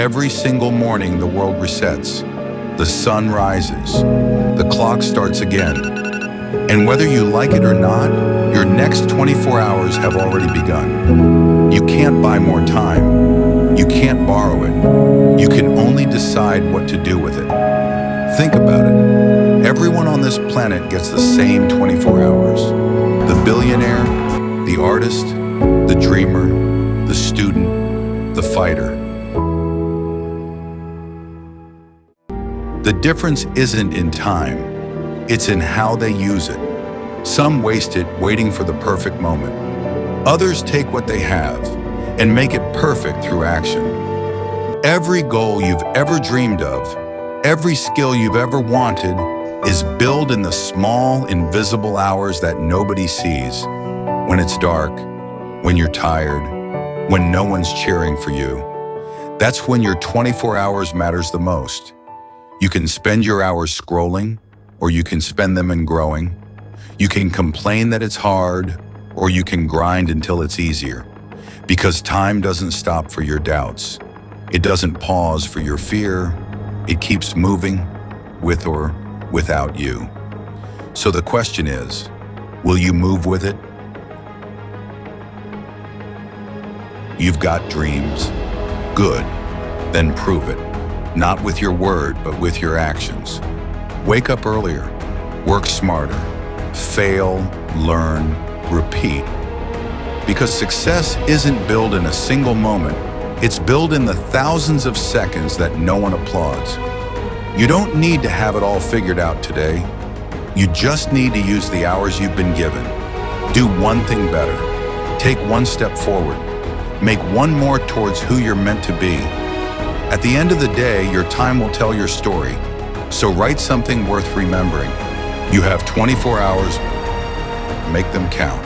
Every single morning, the world resets. The sun rises. The clock starts again. And whether you like it or not, your next 24 hours have already begun. You can't buy more time. You can't borrow it. You can only decide what to do with it. Think about it. Everyone on this planet gets the same 24 hours. The billionaire, the artist, the dreamer, the student, the fighter. The difference isn't in time, it's in how they use it. Some waste it waiting for the perfect moment. Others take what they have and make it perfect through action. Every goal you've ever dreamed of, every skill you've ever wanted is built in the small, invisible hours that nobody sees. When it's dark, when you're tired, when no one's cheering for you. That's when your 24 hours matters the most. You can spend your hours scrolling, or you can spend them in growing. You can complain that it's hard, or you can grind until it's easier. Because time doesn't stop for your doubts. It doesn't pause for your fear. It keeps moving, with or without you. So the question is, will you move with it? You've got dreams. Good. Then prove it. Not with your word, but with your actions. Wake up earlier, work smarter, fail, learn, repeat. Because success isn't built in a single moment, it's built in the thousands of seconds that no one applauds. You don't need to have it all figured out today. You just need to use the hours you've been given. Do one thing better. Take one step forward. Make one more towards who you're meant to be. At the end of the day, your time will tell your story. So write something worth remembering. You have 24 hours. Make them count.